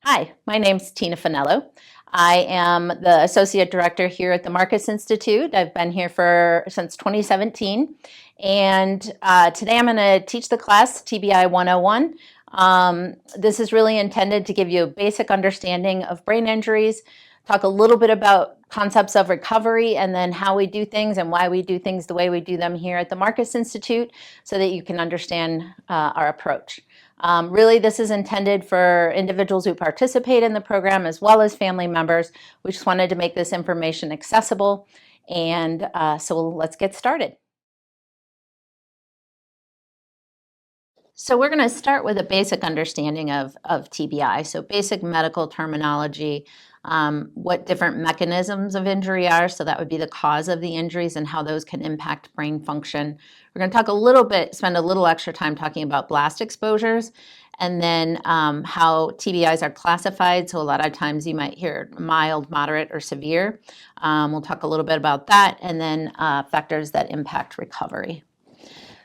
Hi, my name's Tina Finello. I am the Associate Director here at the Marcus Institute. I've been here since 2017. And today I'm going to teach the class TBI 101. This is really intended to give you a basic understanding of brain injuries, talk a little bit about concepts of recovery, and then how we do things and why we do things the way we do them here at the Marcus Institute so that you can understand our approach. Really, this is intended for individuals who participate in the program as well as family members. We just wanted to make this information accessible, and so let's get started. So we're going to start with a basic understanding of TBI, so basic medical terminology, what different mechanisms of injury are, so that would be the cause of the injuries and how those can impact brain function. We're going to talk a little bit, spend a little extra time talking about blast exposures, and then how TBIs are classified. So a lot of times you might hear mild, moderate, or severe. We'll talk a little bit about that, and then factors that impact recovery.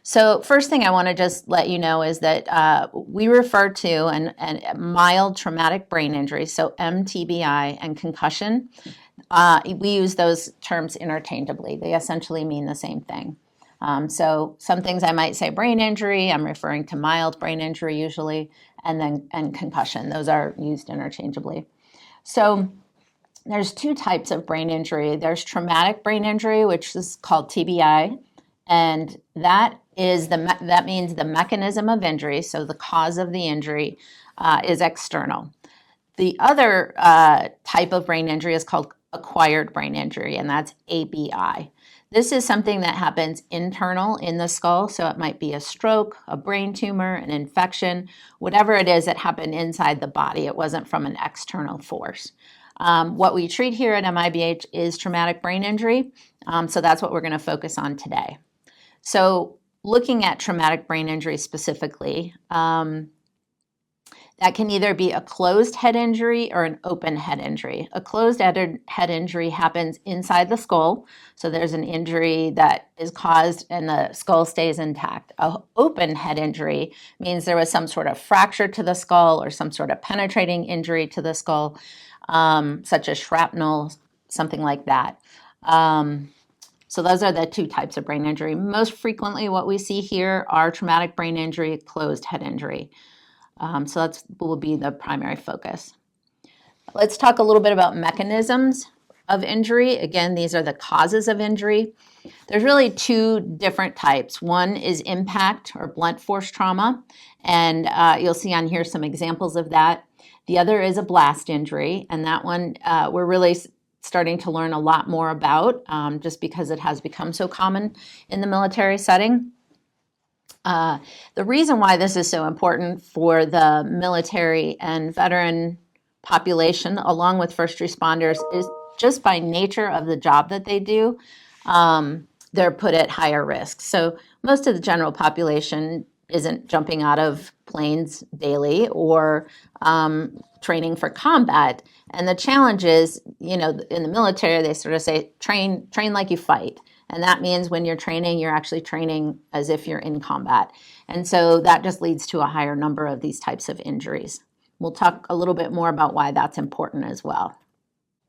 So first thing I want to just let you know is that we refer to an mild traumatic brain injury, so MTBI, and concussion. We use those terms interchangeably. They essentially mean the same thing. So some things I might say brain injury, I'm referring to mild brain injury usually, and concussion. Those are used interchangeably. So there's two types of brain injury. There's traumatic brain injury, which is called TBI, and that means the mechanism of injury, so the cause of the injury is external. The other type of brain injury is called acquired brain injury, and that's ABI. This is something that happens internal in the skull, so it might be a stroke, a brain tumor, an infection, whatever it is that happened inside the body. It wasn't from an external force. What we treat here at MIBH is traumatic brain injury, so that's what we're going to focus on today. So looking at traumatic brain injury specifically, that can either be a closed head injury or an open head injury. A closed head injury happens inside the skull, so there's an injury that is caused and the skull stays intact. An open head injury means there was some sort of fracture to the skull or some sort of penetrating injury to the skull, such as shrapnel, something like that. So those are the two types of brain injury. Most frequently what we see here are traumatic brain injury, closed head injury. So that will be the primary focus. Let's talk a little bit about mechanisms of injury. Again, these are the causes of injury. There's really two different types. One is impact or blunt force trauma, and you'll see on here some examples of that. The other is a blast injury, and that one we're really starting to learn a lot more about just because it has become so common in the military setting. The reason why this is so important for the military and veteran population, along with first responders, is just by nature of the job that they do, they're put at higher risk. So most of the general population isn't jumping out of planes daily or training for combat. And the challenge is, you know, in the military, they sort of say, train like you fight. And that means when you're training, you're actually training as if you're in combat. And so that just leads to a higher number of these types of injuries. We'll talk a little bit more about why that's important as well.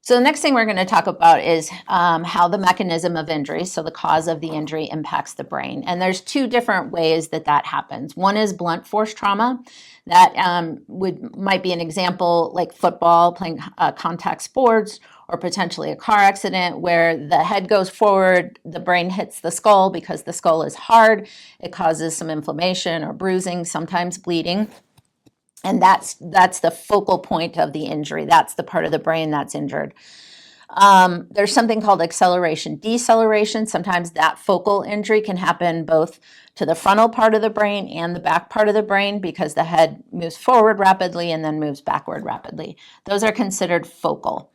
So the next thing we're going to talk about is how the mechanism of injury, so the cause of the injury, impacts the brain. And there's two different ways that happens. One is blunt force trauma. That might be an example like football, playing contact sports, or potentially a car accident where the head goes forward, the brain hits the skull. Because the skull is hard, it causes some inflammation or bruising, sometimes bleeding. And that's the focal point of the injury. That's the part of the brain that's injured. There's something called acceleration deceleration. Sometimes that focal injury can happen both to the frontal part of the brain and the back part of the brain because the head moves forward rapidly and then moves backward rapidly. Those are considered focal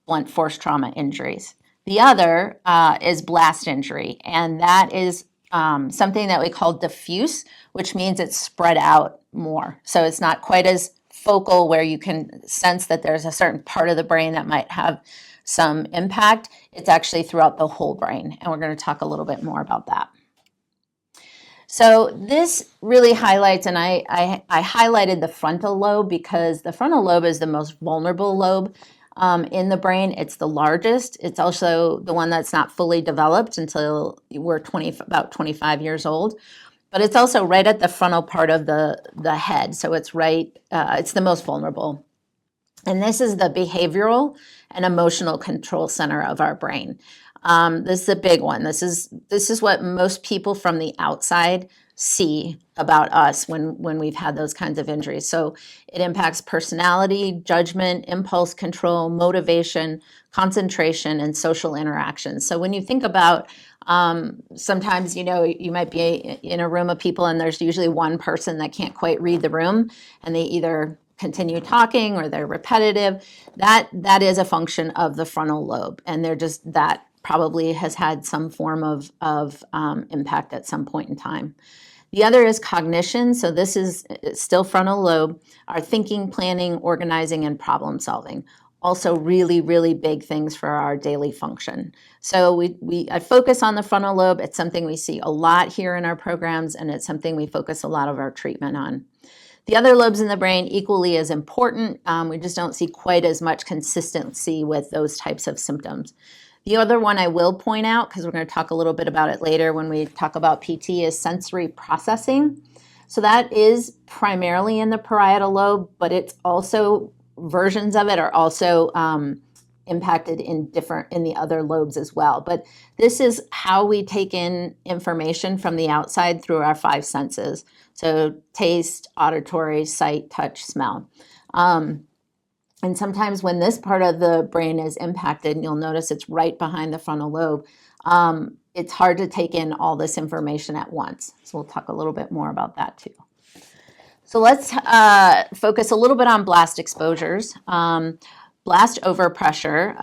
blunt force trauma injuries. The other is blast injury, and that is something that we call diffuse, which means it's spread out more. So it's not quite as focal where you can sense that there's a certain part of the brain that might have some impact. It's actually throughout the whole brain, and we're going to talk a little bit more about that. So this really highlights, and I highlighted the frontal lobe because the frontal lobe is the most vulnerable lobe in the brain. It's the largest. It's also the one that's not fully developed until we're about 25 years old. But it's also right at the frontal part of the head. So it's it's the most vulnerable. And this is the behavioral and emotional control center of our brain. This is a big one. This is what most people from the outside see about us when we've had those kinds of injuries. So it impacts personality, judgment, impulse control, motivation, concentration, and social interactions. So when you think about sometimes, you might be in a room of people and there's usually one person that can't quite read the room and they either continue talking or they're repetitive. That is a function of the frontal lobe, and that probably has had some form of impact at some point in time. The other is cognition. So this is still frontal lobe, our thinking, planning, organizing, and problem solving. Also really, really big things for our daily function. So I focus on the frontal lobe. It's something we see a lot here in our programs, and it's something we focus a lot of our treatment on. The other lobes in the brain equally as important. We just don't see quite as much consistency with those types of symptoms. The other one I will point out, because we're going to talk a little bit about it later when we talk about PT, is sensory processing. So that is primarily in the parietal lobe, but it's also, versions of it are also impacted in the other lobes as well. But this is how we take in information from the outside through our five senses. So taste, auditory, sight, touch, smell. And sometimes when this part of the brain is impacted, and you'll notice it's right behind the frontal lobe, it's hard to take in all this information at once. So we'll talk a little bit more about that too. So let's focus a little bit on blast exposures. Blast overpressure,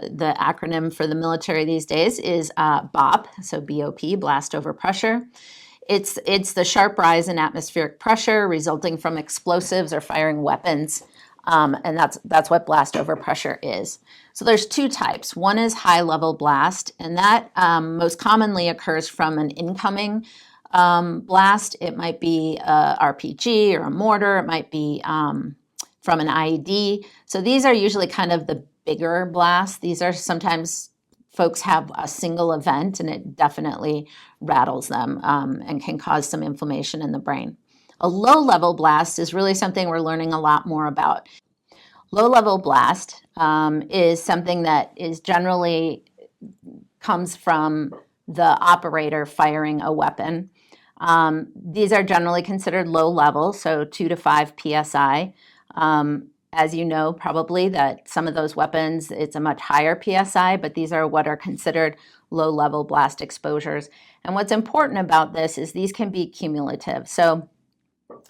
the acronym for the military these days is BOP, so BOP, blast overpressure. It's the sharp rise in atmospheric pressure resulting from explosives or firing weapons, and that's what blast overpressure is. So there's two types. One is high-level blast, and that most commonly occurs from an incoming blast. It might be a RPG or a mortar. It might be from an IED. So these are usually kind of the bigger blasts. These are sometimes folks have a single event and it definitely rattles them and can cause some inflammation in the brain. A low-level blast is really something we're learning a lot more about. Low-level blast is something that is generally comes from the operator firing a weapon. These are generally considered low level, so 2 to 5 psi. As you know, probably that some of those weapons, it's a much higher psi, but these are what are considered low-level blast exposures. And what's important about this is these can be cumulative. So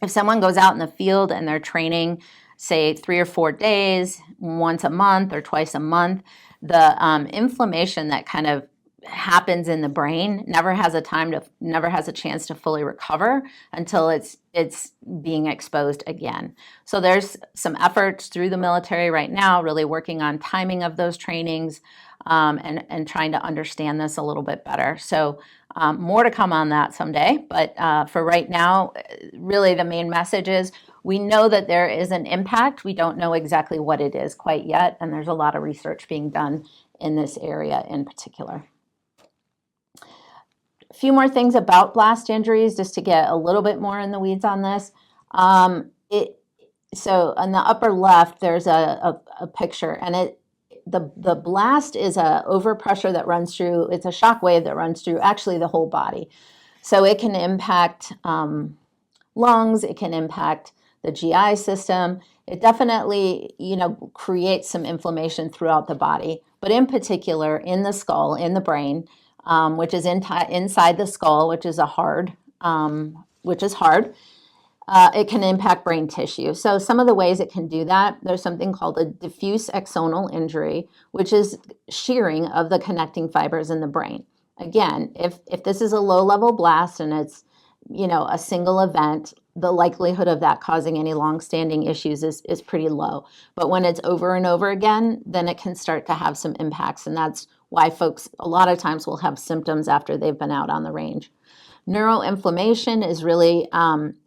if someone goes out in the field and they're training, say 3 or 4 days, once a month or twice a month, the inflammation that kind of happens in the brain never has a chance to fully recover until it's being exposed again. So there's some efforts through the military right now really working on timing of those trainings and trying to understand this a little bit better. So more to come on that someday, but for right now, really the main message is we know that there is an impact. We don't know exactly what it is quite yet, and there's a lot of research being done in this area in particular. A few more things about blast injuries, just to get a little bit more in the weeds on this. So on the upper left, there's a picture, and the blast is a overpressure that runs through, it's a shock wave that runs through actually the whole body. So it can impact lungs, it can impact the GI system. It definitely, creates some inflammation throughout the body, but in particular in the skull, in the brain, which is inside the skull, which is hard. It can impact brain tissue. So some of the ways it can do that, there's something called a diffuse axonal injury, which is shearing of the connecting fibers in the brain. Again, if this is a low-level blast and it's, a single event, the likelihood of that causing any long-standing issues is pretty low. But when it's over and over again, then it can start to have some impacts, and that's why folks a lot of times will have symptoms after they've been out on the range. Neuroinflammation is really,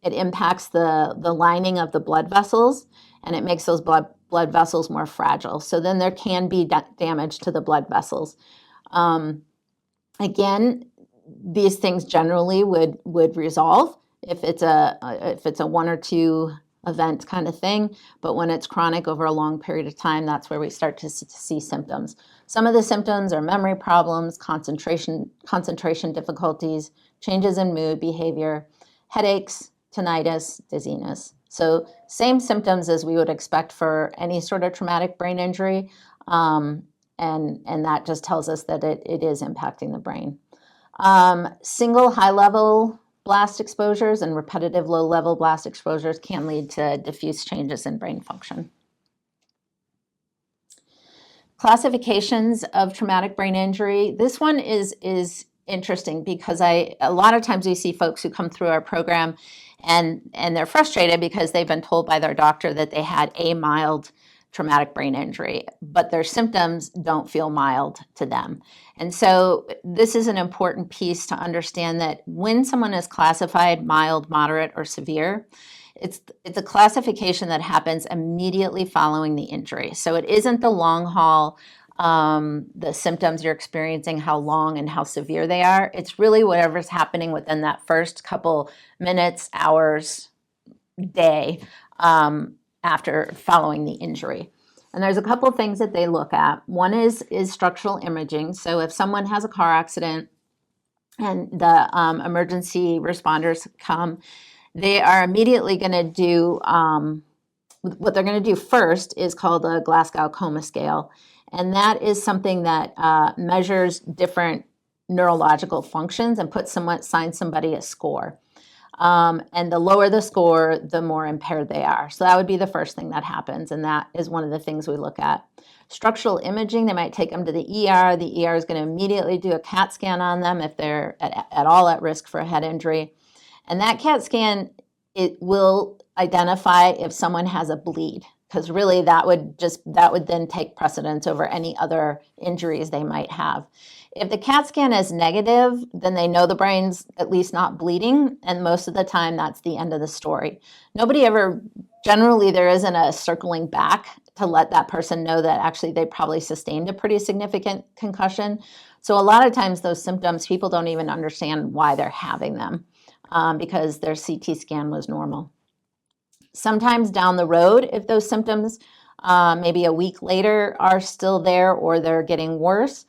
it impacts the lining of the blood vessels, and it makes those blood vessels more fragile. So then there can be damage to the blood vessels. Again, these things generally would resolve if it's a one or two event kind of thing, but when it's chronic over a long period of time, that's where we start to see symptoms. Some of the symptoms are memory problems, concentration difficulties, changes in mood, behavior, headaches, tinnitus, dizziness. So same symptoms as we would expect for any sort of traumatic brain injury, and that just tells us that it is impacting the brain. Single high-level blast exposures and repetitive low-level blast exposures can lead to diffuse changes in brain function. Classifications of traumatic brain injury. This one is interesting because a lot of times we see folks who come through our program and they're frustrated because they've been told by their doctor that they had a mild traumatic brain injury, but their symptoms don't feel mild to them. And so this is an important piece to understand that when someone is classified mild, moderate, or severe, it's a classification that happens immediately following the injury. So it isn't the long haul, the symptoms you're experiencing, how long and how severe they are. It's really whatever's happening within that first couple minutes, hours, day, after following the injury. And there's a couple of things that they look at. One is structural imaging. So if someone has a car accident and the emergency responders come, they are immediately going to do, what they're going to do first is called a Glasgow Coma Scale. And that is something that measures different neurological functions and assigns somebody a score. And the lower the score, the more impaired they are. So that would be the first thing that happens, and that is one of the things we look at. Structural imaging, they might take them to the ER. The ER is going to immediately do a CAT scan on them if they're at all at risk for a head injury. And that CAT scan, it will identify if someone has a bleed, because really that would then take precedence over any other injuries they might have. If the CAT scan is negative, then they know the brain's at least not bleeding, and most of the time that's the end of the story. Generally there isn't a circling back to let that person know that actually they probably sustained a pretty significant concussion. So a lot of times those symptoms, people don't even understand why they're having them, because their CT scan was normal. Sometimes down the road, if those symptoms maybe a week later are still there or they're getting worse,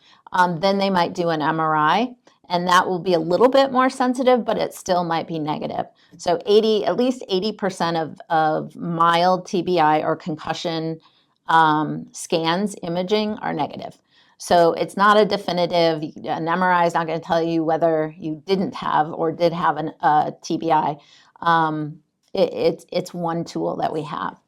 then they might do an MRI, and that will be a little bit more sensitive, but it still might be negative. So at least 80% of mild TBI or concussion scans, imaging, are negative. So it's not a definitive, an MRI is not going to tell you whether you didn't have or did have a TBI. It's one tool that we have.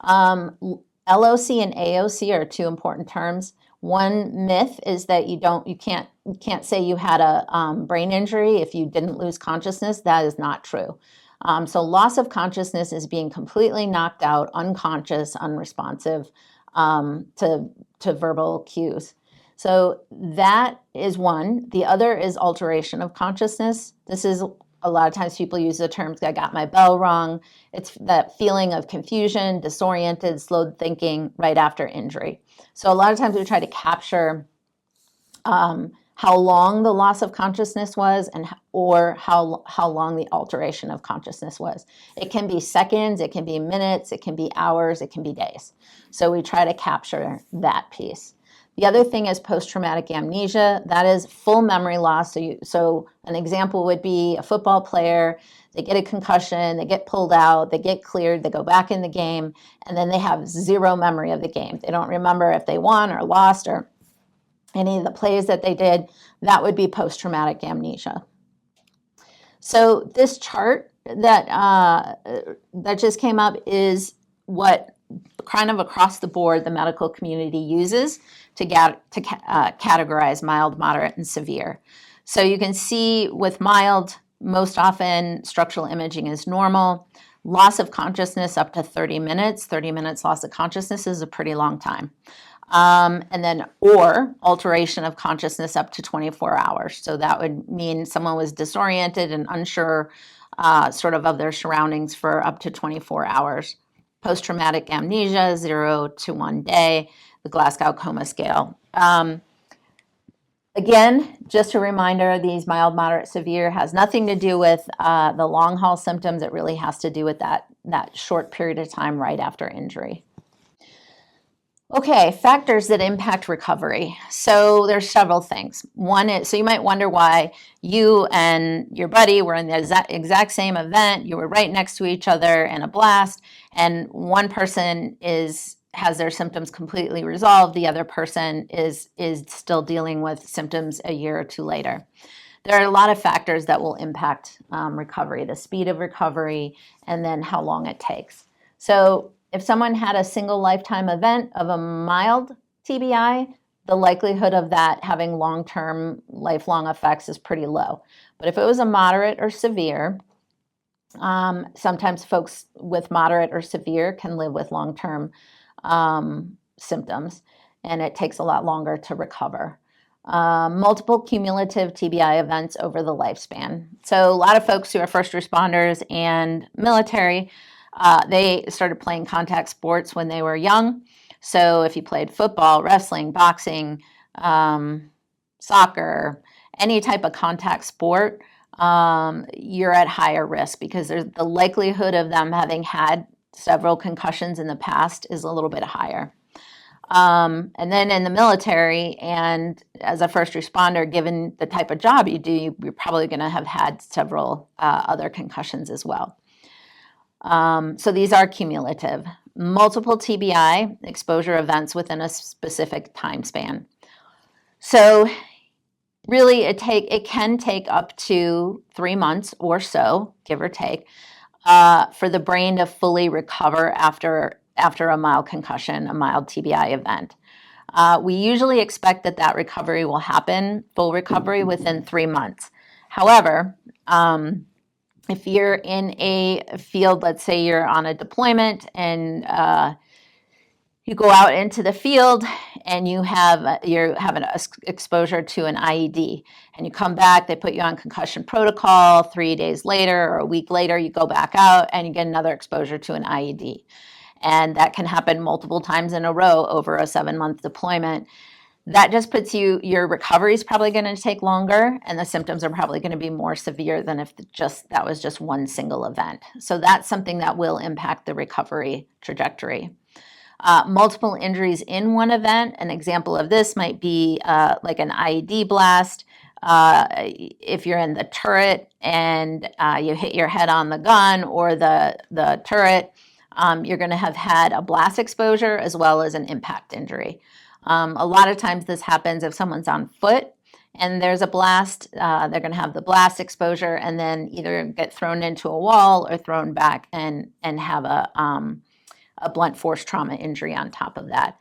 LOC and AOC are two important terms. One myth is that you can't say you had a brain injury if you didn't lose consciousness. That is not true. So loss of consciousness is being completely knocked out, unconscious, unresponsive to verbal cues. So that is one. The other is alteration of consciousness. This is a lot of times people use the terms, I got my bell rung. It's that feeling of confusion, disoriented, slowed thinking right after injury. So a lot of times we try to capture how long the loss of consciousness was or how long the alteration of consciousness was. It can be seconds, it can be minutes, it can be hours, it can be days. So we try to capture that piece. The other thing is post-traumatic amnesia. That is full memory loss. So an example would be a football player, they get a concussion, they get pulled out, they get cleared, they go back in the game, and then they have zero memory of the game. They don't remember if they won or lost or any of the plays that they did. That would be post-traumatic amnesia. So this chart that just came up is what kind of across the board the medical community uses to categorize mild, moderate, and severe. So you can see with mild, most often structural imaging is normal. Loss of consciousness up to 30 minutes. 30 minutes loss of consciousness is a pretty long time. And then, or alteration of consciousness up to 24 hours. So that would mean someone was disoriented and unsure sort of their surroundings for up to 24 hours. Post-traumatic amnesia, 0 to 1 day, the Glasgow Coma Scale. Again, just a reminder, these mild, moderate, severe has nothing to do with the long haul symptoms. It really has to do with that short period of time right after injury. Okay, factors that impact recovery. So there's several things. One is, so you might wonder why you and your buddy were in the exact same event. You were right next to each other in a blast, and one person has their symptoms completely resolved. The other person is still dealing with symptoms a year or two later. There are a lot of factors that will impact recovery, the speed of recovery, and then how long it takes. So if someone had a single lifetime event of a mild TBI, the likelihood of that having long-term, lifelong effects is pretty low. But if it was a moderate or severe, sometimes folks with moderate or severe can live with long-term symptoms, and it takes a lot longer to recover. Multiple cumulative TBI events over the lifespan. So a lot of folks who are first responders and military, they started playing contact sports when they were young. So if you played football, wrestling, boxing, soccer, any type of contact sport, you're at higher risk because there's the likelihood of them having had several concussions in the past is a little bit higher. And then in the military and as a first responder, given the type of job you do, you're probably going to have had several other concussions as well. So these are cumulative. Multiple TBI exposure events within a specific time span. So really it can take up to 3 months or so, give or take, for the brain to fully recover after a mild concussion, a mild TBI event. We usually expect that recovery will happen, full recovery, within 3 months. However, if you're in a field, let's say you're on a deployment and you go out into the field and you have an exposure to an IED and you come back, they put you on concussion protocol, 3 days later or a week later, you go back out and you get another exposure to an IED. And that can happen multiple times in a row over a 7-month deployment. That just puts your recovery is probably going to take longer and the symptoms are probably going to be more severe than if that was just one single event. So that's something that will impact the recovery trajectory. Multiple injuries in one event. An example of this might be like an IED blast. If you're in the turret and you hit your head on the gun or the turret, you're going to have had a blast exposure as well as an impact injury. A lot of times this happens if someone's on foot and there's a blast, they're going to have the blast exposure and then either get thrown into a wall or thrown back and have a blunt force trauma injury on top of that.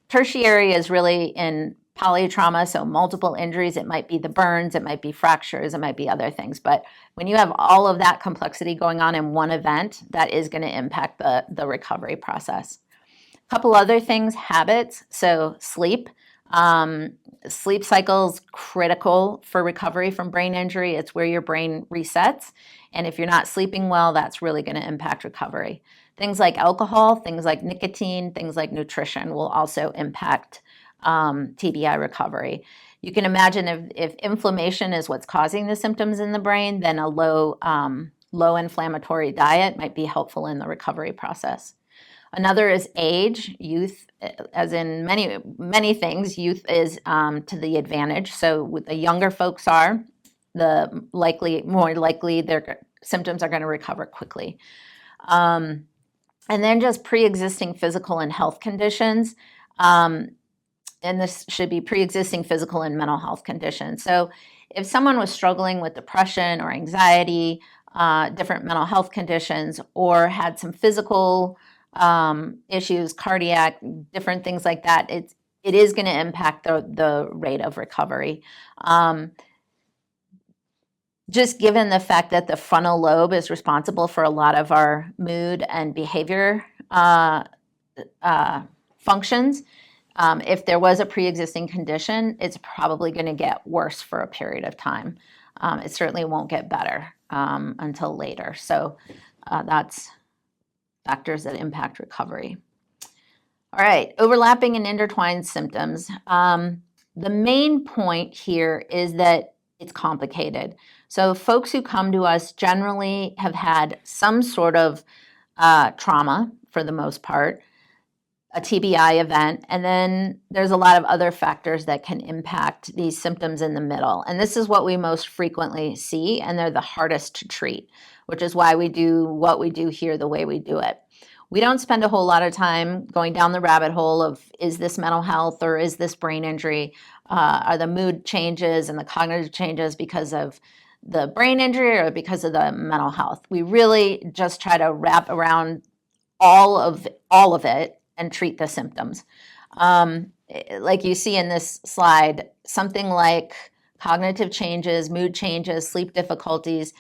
Tertiary is really in polytrauma, so multiple injuries. It might be the burns, it might be fractures, it might be other things. But when you have all of that complexity going on in one event, that is going to impact the recovery process. A couple other things, habits. So sleep. Sleep cycle's critical for recovery from brain injury. It's where your brain resets. And if you're not sleeping well, that's really going to impact recovery. Things like alcohol, things like nicotine, things like nutrition will also impact TBI recovery. You can imagine if inflammation is what's causing the symptoms in the brain, then a low inflammatory diet might be helpful in the recovery process. Another is age, youth, as in many things, youth is to the advantage. So with the younger folks are, more likely their symptoms are going to recover quickly. And then just pre-existing physical and health conditions. And this should be pre-existing physical and mental health conditions. So if someone was struggling with depression or anxiety, different mental health conditions, or had some physical issues, cardiac, different things like that, it is going to impact the rate of recovery. Just given the fact that the frontal lobe is responsible for a lot of our mood and behavior functions, If there was a pre-existing condition, it's probably going to get worse for a period of time. It certainly won't get better until later. So that's factors that impact recovery. All right, overlapping and intertwined symptoms. The main point here is that it's complicated. So folks who come to us generally have had some sort of trauma for the most part, a TBI event, and then there's a lot of other factors that can impact these symptoms in the middle. And this is what we most frequently see, and they're the hardest to treat, which is why we do what we do here the way we do it. We don't spend a whole lot of time going down the rabbit hole of, is this mental health or is this brain injury? Are the mood changes and the cognitive changes because of the brain injury or because of the mental health? We really just try to wrap around all of it and treat the symptoms. Like you see in this slide, something like cognitive changes, mood changes, sleep difficulties,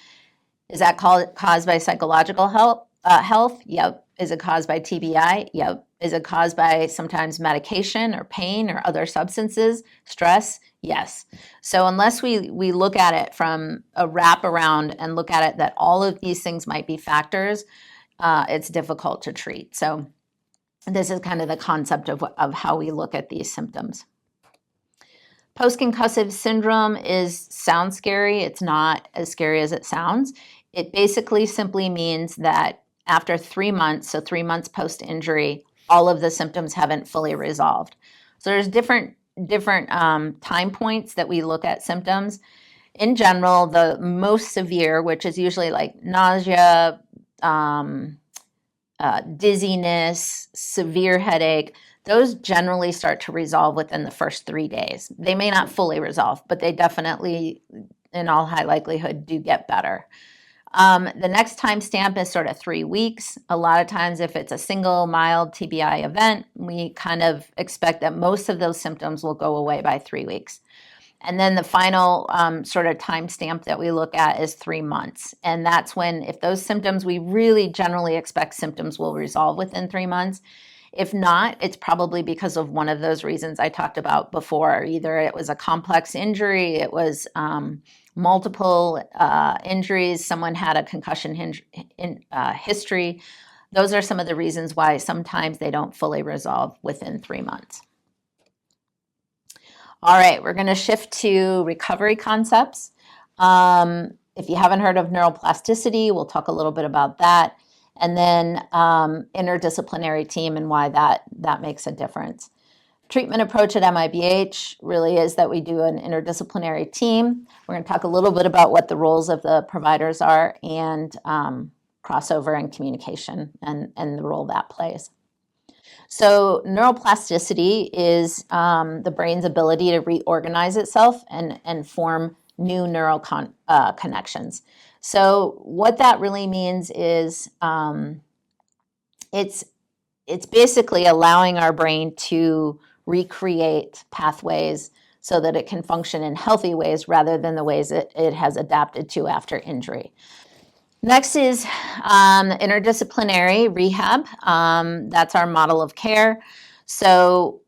is that caused by psychological health? Yep. Is it caused by TBI? Yep. Is it caused by sometimes medication or pain or other substances? Stress? Yes. So unless we look at it from a wraparound and look at it that all of these things might be factors, it's difficult to treat. So this is kind of the concept of how we look at these symptoms. Post-concussive syndrome sounds scary. It's not as scary as it sounds. It basically simply means that after 3 months, so 3 months post-injury, all of the symptoms haven't fully resolved. So there's different time points that we look at symptoms. In general, the most severe, which is usually like nausea, dizziness, severe headache, those generally start to resolve within the first 3 days. They may not fully resolve, but they definitely, in all high likelihood, do get better. The next time stamp is sort of 3 weeks. A lot of times if it's a single mild TBI event, we kind of expect that most of those symptoms will go away by 3 weeks. And then the final sort of time stamp that we look at is 3 months. And that's when, if those symptoms, we really generally expect symptoms will resolve within 3 months. If not, it's probably because of one of those reasons I talked about before. Either it was a complex injury, it was multiple injuries, someone had a concussion history. Those are some of the reasons why sometimes they don't fully resolve within 3 months. All right, we're going to shift to recovery concepts. If you haven't heard of neuroplasticity, we'll talk a little bit about that. And then interdisciplinary team and why that makes a difference. Treatment approach at MIBH really is that we do an interdisciplinary team. We're going to talk a little bit about what the roles of the providers are and crossover and communication and the role that plays. So neuroplasticity is the brain's ability to reorganize itself and form new neural connections. So what that really means is it's basically allowing our brain to recreate pathways so that it can function in healthy ways rather than the ways it has adapted to after injury. Next is interdisciplinary rehab. That's our model of care. So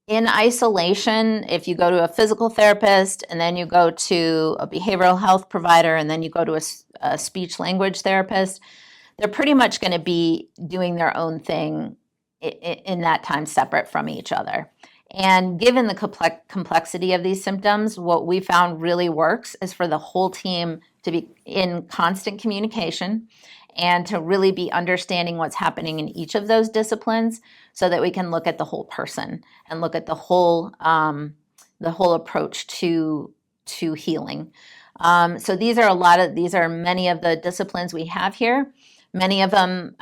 in isolation, if you go to a physical therapist and then you go to a behavioral health provider and then you go to a speech language therapist, they're pretty much going to be doing their own thing in that time separate from each other. And given the complexity of these symptoms, what we found really works is for the whole team to be in constant communication and to really be understanding what's happening in each of those disciplines so that we can look at the whole person and look at the whole approach to healing. So these are many of the disciplines we have here. Many of them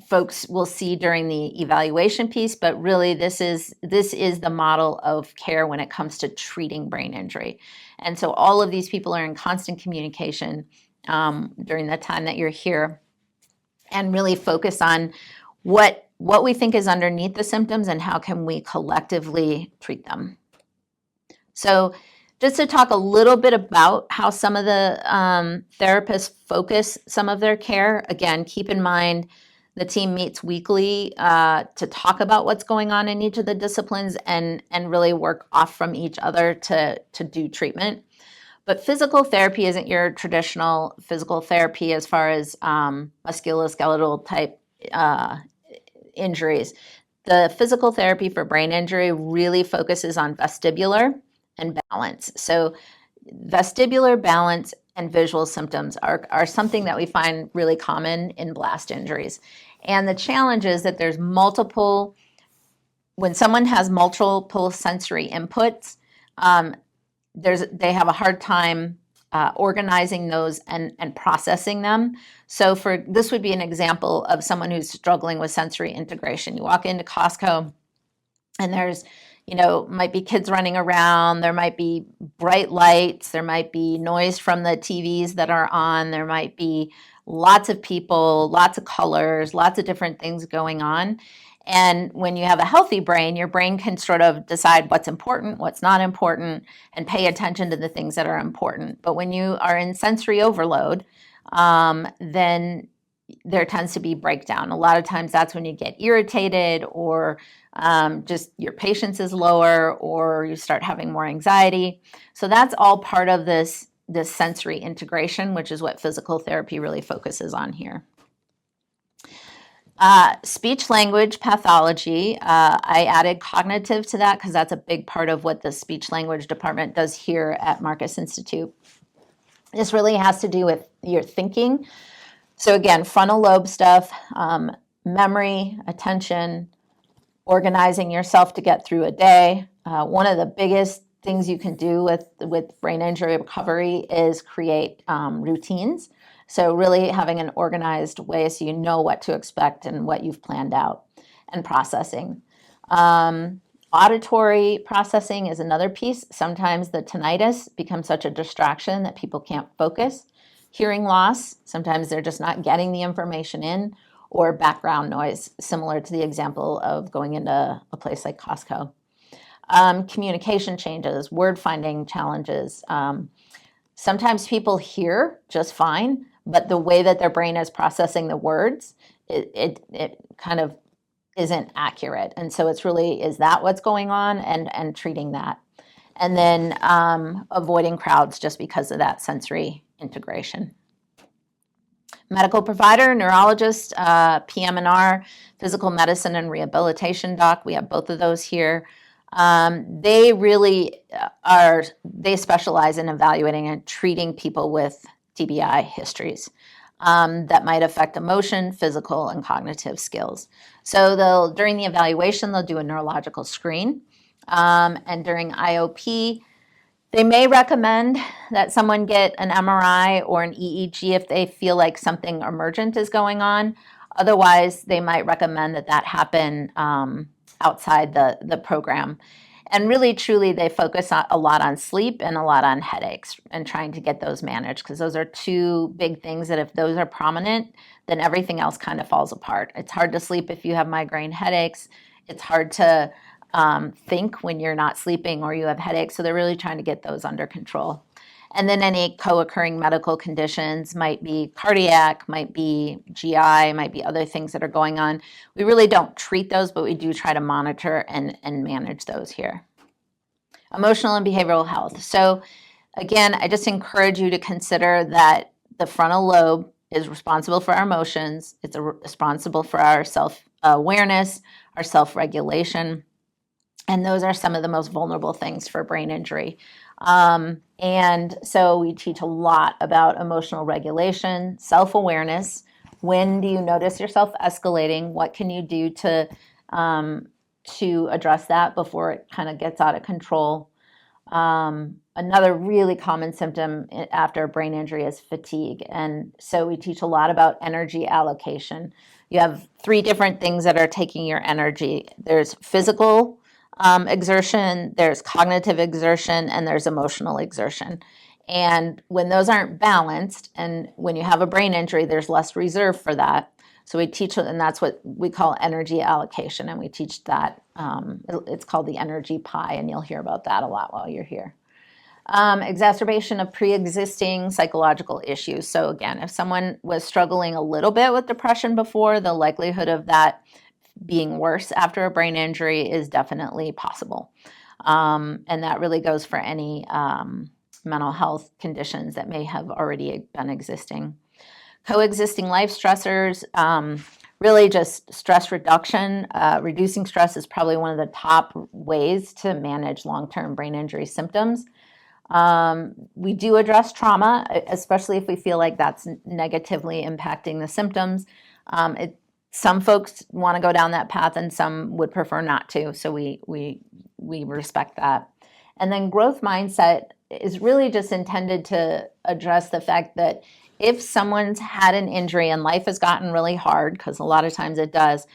folks will see during the evaluation piece, but really this is the model of care when it comes to treating brain injury. And so all of these people are in constant communication during the time that you're here and really focus on what we think is underneath the symptoms and how can we collectively treat them. So just to talk a little bit about how some of the therapists focus some of their care, again, keep in mind The team meets weekly to talk about what's going on in each of the disciplines and really work off from each other to do treatment. But physical therapy isn't your traditional physical therapy as far as musculoskeletal type injuries. The physical therapy for brain injury really focuses on vestibular and balance. So vestibular, balance, and visual symptoms are something that we find really common in blast injuries. And the challenge is that there's multiple, when someone has multiple sensory inputs, they have a hard time organizing those and processing them. So this would be an example of someone who's struggling with sensory integration. You walk into Costco and there's, might be kids running around, there might be bright lights, there might be noise from the TVs that are on, there might be lots of people, lots of colors, lots of different things going on. And when you have a healthy brain, your brain can sort of decide what's important, what's not important, and pay attention to the things that are important. But when you are in sensory overload, then there tends to be breakdown. A lot of times that's when you get irritated or just your patience is lower or you start having more anxiety. So that's all part of this sensory integration, which is what physical therapy really focuses on here. Speech language pathology, I added cognitive to that because that's a big part of what the speech language department does here at Marcus Institute. This really has to do with your thinking. So again, frontal lobe stuff, memory, attention, organizing yourself to get through a day. One of the biggest things you can do with brain injury recovery is create routines. So really having an organized way so you know what to expect and what you've planned out, and processing. Auditory processing is another piece. Sometimes the tinnitus becomes such a distraction that people can't focus. Hearing loss, sometimes they're just not getting the information in, or background noise, similar to the example of going into a place like Costco. Communication changes, word finding challenges. Sometimes people hear just fine, but the way that their brain is processing the words, it kind of isn't accurate. And so it's really, is that what's going on, and treating that. And then avoiding crowds just because of that sensory integration. Medical provider, neurologist, PM&R, physical medicine and rehabilitation doc. We have both of those here. They really they specialize in evaluating and treating people with TBI histories that might affect emotion, physical, and cognitive skills. So during the evaluation, they'll do a neurological screen. And during IOP, they may recommend that someone get an MRI or an EEG if they feel like something emergent is going on. Otherwise, they might recommend that happen outside the program. And really, truly, they focus a lot on sleep and a lot on headaches and trying to get those managed, because those are two big things that if those are prominent, then everything else kind of falls apart. It's hard to sleep if you have migraine headaches. It's hard to think when you're not sleeping or you have headaches. So they're really trying to get those under control. And then any co-occurring medical conditions might be cardiac, might be GI, might be other things that are going on. We really don't treat those, but we do try to monitor and manage those here. Emotional and behavioral health. So again, I just encourage you to consider that the frontal lobe is responsible for our emotions. It's responsible for our self-awareness, our self-regulation. And those are some of the most vulnerable things for brain injury. And so we teach a lot about emotional regulation, self-awareness. When do you notice yourself escalating? What can you do to address that before it kind of gets out of control? Another really common symptom after a brain injury is fatigue. And so we teach a lot about energy allocation. You have 3 different things that are taking your energy. There's physical exertion, there's cognitive exertion, and there's emotional exertion. And when those aren't balanced, and when you have a brain injury, there's less reserve for that. So we teach, and that's what we call energy allocation, and we teach that. It's called the energy pie, and you'll hear about that a lot while you're here. Exacerbation of pre-existing psychological issues. So again, if someone was struggling a little bit with depression before, the likelihood of that being worse after a brain injury is definitely possible. And that really goes for any mental health conditions that may have already been existing. Coexisting life stressors, really just stress reduction. Reducing stress is probably one of the top ways to manage long-term brain injury symptoms. We do address trauma, especially if we feel like that's negatively impacting the symptoms. Some folks want to go down that path and some would prefer not to, so we respect that. And then growth mindset is really just intended to address the fact that if someone's had an injury and life has gotten really hard, because a lot of times it does,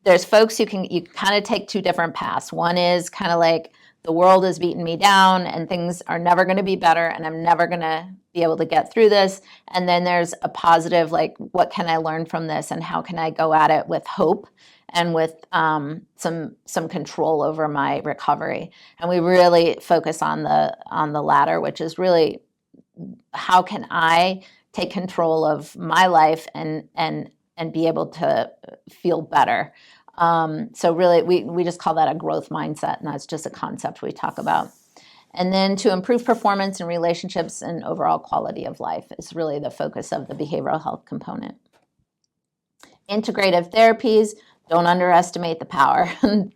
there's folks you kind of take two different paths. One is kind of like, the world is beating me down and things are never going to be better and I'm never going to be able to get through this. And then there's a positive, like, what can I learn from this and how can I go at it with hope and with some control over my recovery. And we really focus on the latter, which is really, how can I take control of my life and be able to feel better. So really, we just call that a growth mindset, and that's just a concept we talk about. And then to improve performance in relationships and overall quality of life is really the focus of the behavioral health component. Integrative therapies, don't underestimate the power.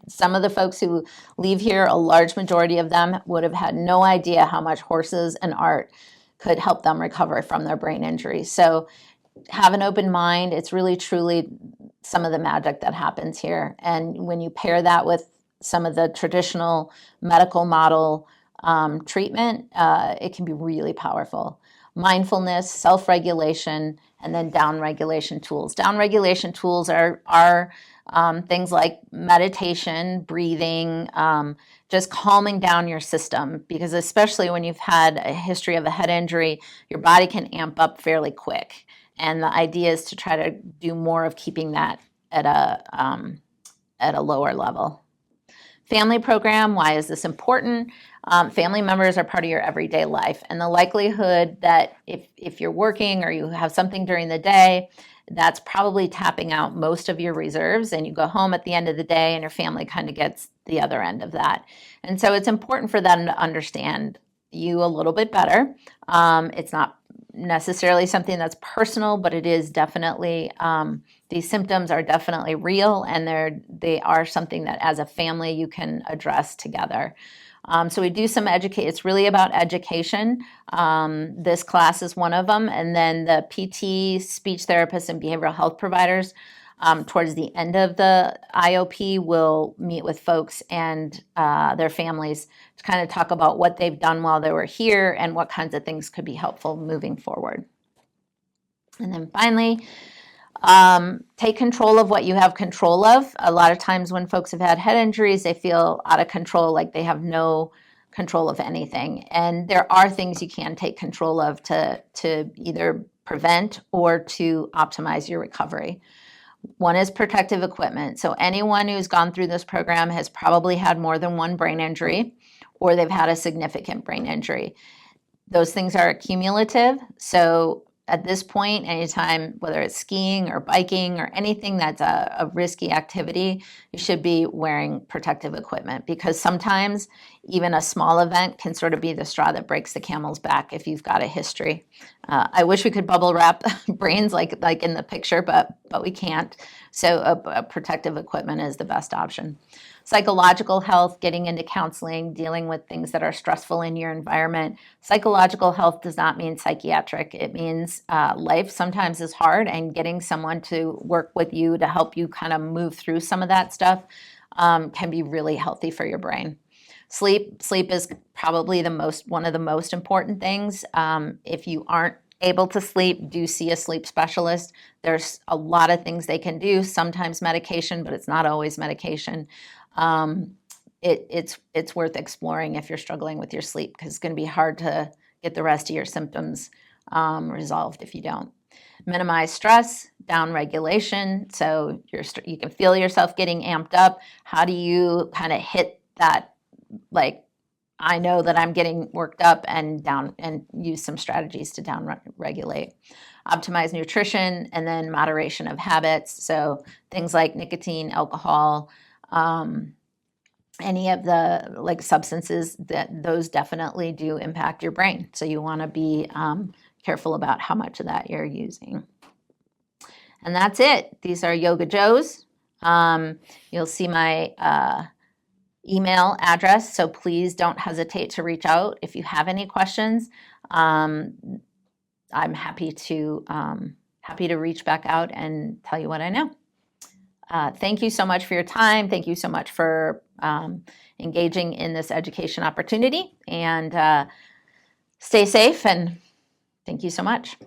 Some of the folks who leave here, a large majority of them would have had no idea how much horses and art could help them recover from their brain injury. So have an open mind. It's really, truly some of the magic that happens here. And when you pair that with some of the traditional medical model treatment, it can be really powerful. Mindfulness, self-regulation, and then down-regulation tools. Down-regulation tools are things like meditation, breathing, just calming down your system, because especially when you've had a history of a head injury, your body can amp up fairly quick. And the idea is to try to do more of keeping that at a lower level. Family program, why is this important? Family members are part of your everyday life, and the likelihood that if you're working or you have something during the day, that's probably tapping out most of your reserves, and you go home at the end of the day and your family kind of gets the other end of that. And so it's important for them to understand you a little bit better. It's not necessarily something that's personal, but it is definitely, these symptoms are definitely real, and they are something that as a family you can address together. So we do some it's really about education. This class is one of them, and then the PT, speech therapists, and behavioral health providers towards the end of the IOP will meet with folks and their families to kind of talk about what they've done while they were here and what kinds of things could be helpful moving forward. And then finally, take control of what you have control of. A lot of times when folks have had head injuries, they feel out of control, like they have no control of anything. And there are things you can take control of to either prevent or to optimize your recovery. One is protective equipment. So anyone who's gone through this program has probably had more than one brain injury, or they've had a significant brain injury. Those things are cumulative. So at this point, anytime, whether it's skiing or biking or anything that's a risky activity, you should be wearing protective equipment, because sometimes even a small event can sort of be the straw that breaks the camel's back if you've got a history. I wish we could bubble wrap brains like in the picture, but we can't. So a protective equipment is the best option. Psychological health, getting into counseling, dealing with things that are stressful in your environment. Psychological health does not mean psychiatric. It means life sometimes is hard, and getting someone to work with you to help you kind of move through some of that stuff can be really healthy for your brain. Sleep is probably one of the most important things. If you aren't able to sleep, do see a sleep specialist. There's a lot of things they can do, sometimes medication, but it's not always medication. It's worth exploring if you're struggling with your sleep, because it's going to be hard to get the rest of your symptoms resolved if you don't. Minimize stress, down regulation. So you can feel yourself getting amped up. How do you kind of hit that, like, I know that I'm getting worked up and down, and use some strategies to down regulate. Optimize nutrition, and then moderation of habits. So things like nicotine, alcohol, any of the like substances, that those definitely do impact your brain. So you want to be careful about how much of that you're using. And that's it. These are Yoga Joes. You'll see my email address, so please don't hesitate to reach out if you have any questions. I'm happy to reach back out and tell you what I know. Thank you so much for your time. Thank you so much for engaging in this education opportunity, and stay safe, and thank you so much.